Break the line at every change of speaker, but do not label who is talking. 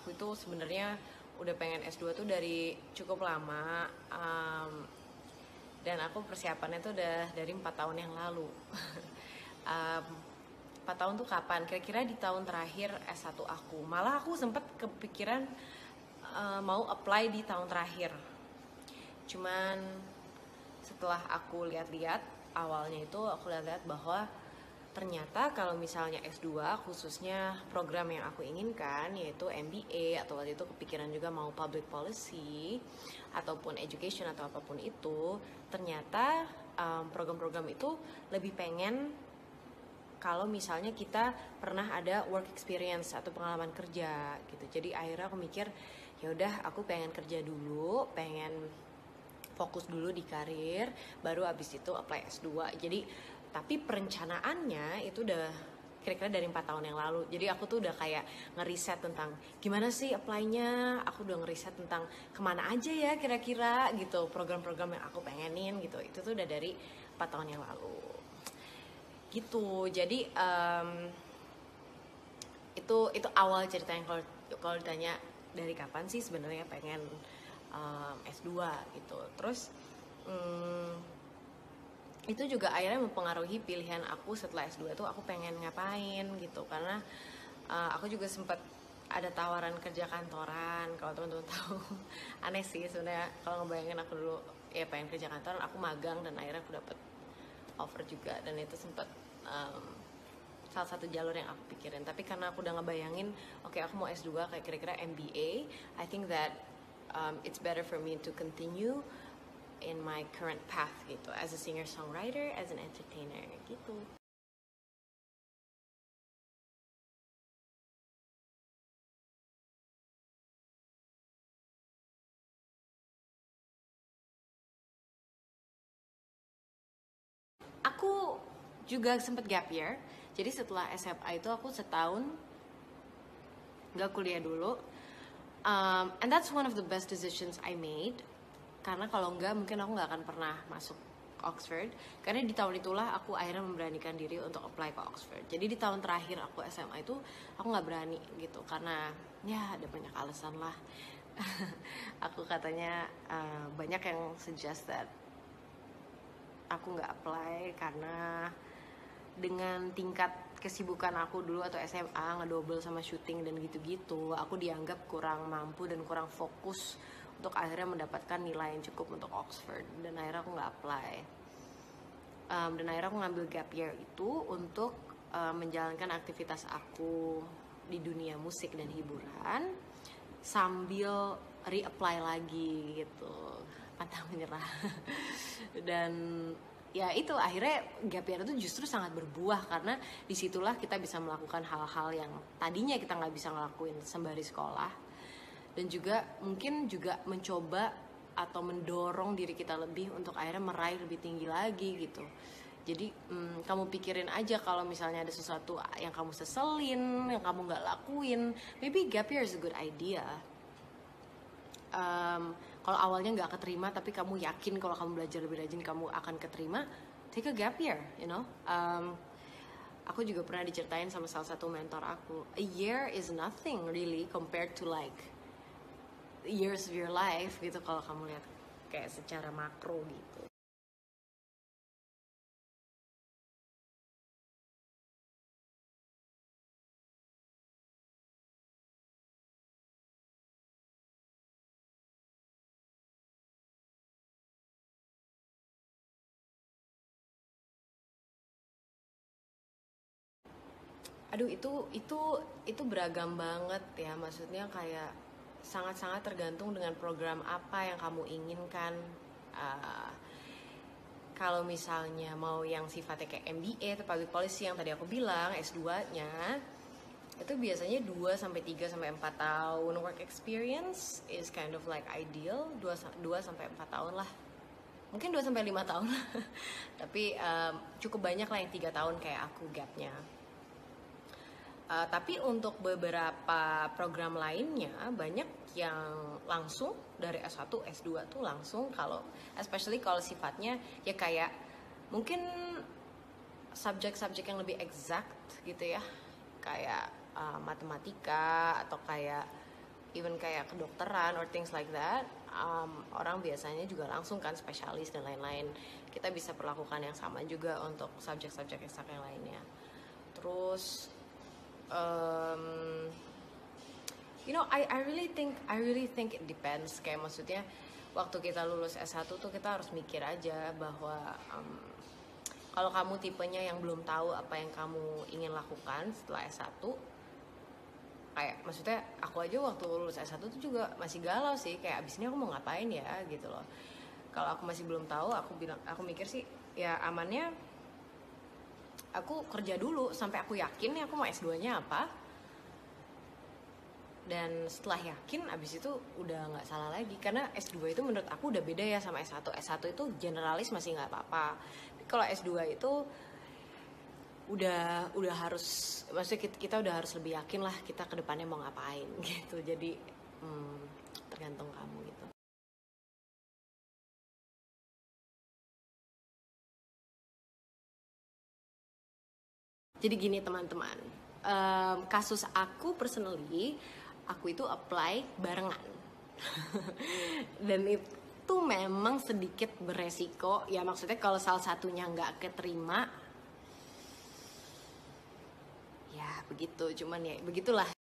aku itu sebenarnya udah pengen S2 tuh dari cukup lama, dan aku persiapannya tuh udah dari 4 tahun yang lalu. um, 4 tahun tuh kapan? Kira-kira di tahun terakhir S1 aku. Malah aku sempet kepikiran mau apply di tahun terakhir. Cuman setelah aku lihat-lihat, awalnya itu aku lihat bahwa ternyata kalau misalnya S2, khususnya program yang aku inginkan yaitu MBA, atau waktu itu kepikiran juga mau public policy ataupun education atau apapun itu, ternyata program-program itu lebih pengen kalau misalnya kita pernah ada work experience atau pengalaman kerja gitu. Jadi akhirnya aku mikir, ya udah aku pengen kerja dulu, pengen fokus dulu di karir, baru abis itu apply S2. Jadi tapi perencanaannya itu udah kira-kira dari 4 tahun yang lalu. Jadi aku tuh udah kayak ngeriset tentang gimana sih apply-nya, aku udah ngeriset tentang kemana aja ya kira-kira gitu, program-program yang aku pengenin gitu. Itu tuh udah dari 4 tahun yang lalu gitu. Jadi itu awal ceritanya. Kalau ditanya dari kapan sih sebenarnya pengen S2 gitu. Terus itu juga akhirnya mempengaruhi pilihan aku setelah S2 tuh aku pengen ngapain gitu. Karena aku juga sempat ada tawaran kerja kantoran, kalau teman-teman tahu. Aneh sih sebenarnya kalau ngebayangin aku dulu ya pengen kerja kantoran, aku magang dan akhirnya aku dapet offer juga, dan itu sempat salah satu jalur yang aku pikirin. Tapi karena aku udah ngebayangin oke, aku mau S2 kayak kira-kira MBA, I think that it's better for me to continue in my current path gitu, as a singer songwriter, as an entertainer gitu. Aku juga sempet gap year. Jadi setelah SMA itu aku setahun gak kuliah dulu. And that's one of the best decisions I made. Karena kalau enggak, mungkin aku nggak akan pernah masuk Oxford. Karena di tahun itulah aku akhirnya memberanikan diri untuk apply ke Oxford. Jadi di tahun terakhir aku SMA itu aku nggak berani gitu, karena ya ada banyak alasan lah. Aku katanya banyak yang suggest that aku nggak apply karena dengan tingkat kesibukan aku dulu atau SMA ngedouble sama syuting dan gitu-gitu, aku dianggap kurang mampu dan kurang fokus untuk akhirnya mendapatkan nilai yang cukup untuk Oxford, dan akhirnya aku nggak apply. Dan akhirnya aku ngambil gap year itu untuk menjalankan aktivitas aku di dunia musik dan hiburan sambil reapply lagi gitu, pantang menyerah. Dan ya itu akhirnya gap year itu justru sangat berbuah, karena disitulah kita bisa melakukan hal-hal yang tadinya kita nggak bisa ngelakuin sembari sekolah, dan juga mungkin juga mencoba atau mendorong diri kita lebih untuk akhirnya meraih lebih tinggi lagi gitu. Jadi kamu pikirin aja, kalau misalnya ada sesuatu yang kamu seselin, yang kamu nggak lakuin, maybe gap year is a good idea. Kalau awalnya nggak keterima tapi kamu yakin kalau kamu belajar lebih rajin kamu akan keterima, take a gap year, you know. Aku juga pernah diceritain sama salah satu mentor aku, a year is nothing really compared to like years of your life gitu, kalau kamu lihat kayak secara makro gitu. Aduh, itu beragam banget ya, maksudnya kayak sangat-sangat tergantung dengan program apa yang kamu inginkan. Uh, Kalau misalnya mau yang sifatnya kayak MBA atau public policy yang tadi aku bilang, S2-nya itu biasanya 2 sampai 3 sampai 4 tahun work experience is kind of like ideal. 2 sampai 4 tahun lah. Mungkin 2 sampai 5 tahun. Tapi cukup banyak lah yang 3 tahun kayak aku gapnya. Tapi untuk beberapa program lainnya banyak yang langsung dari S1, S2 tuh langsung, kalau especially kalau sifatnya ya kayak mungkin subjek-subjek yang lebih exact gitu ya, kayak matematika atau kayak even kayak kedokteran or things like that, orang biasanya juga langsung kan spesialis dan lain-lain. Kita bisa perlakukan yang sama juga untuk subjek-subjek eksak yang lainnya. Terus I really think it depends. Kayak maksudnya waktu kita lulus S1 tuh kita harus mikir aja bahwa kalau kamu tipenya yang belum tahu apa yang kamu ingin lakukan setelah S1, kayak maksudnya aku aja waktu lulus S1 tuh juga masih galau sih, kayak abis ini aku mau ngapain ya gitu loh. Kalau aku masih belum tahu, aku mikir sih ya amannya aku kerja dulu sampai aku yakin nih aku mau S2-nya apa. Dan setelah yakin abis itu udah nggak salah lagi, karena S2 itu menurut aku udah beda ya sama S1. S1 itu generalis masih nggak apa-apa. Kalau S2 itu udah harus, maksudnya kita udah harus lebih yakin lah kita ke depannya mau ngapain gitu. Jadi tergantung kamu gitu. Jadi gini teman-teman, kasus aku personally, aku itu apply barengan. Dan itu memang sedikit beresiko. Ya maksudnya kalau salah satunya nggak keterima, ya begitu. Cuman ya begitulah.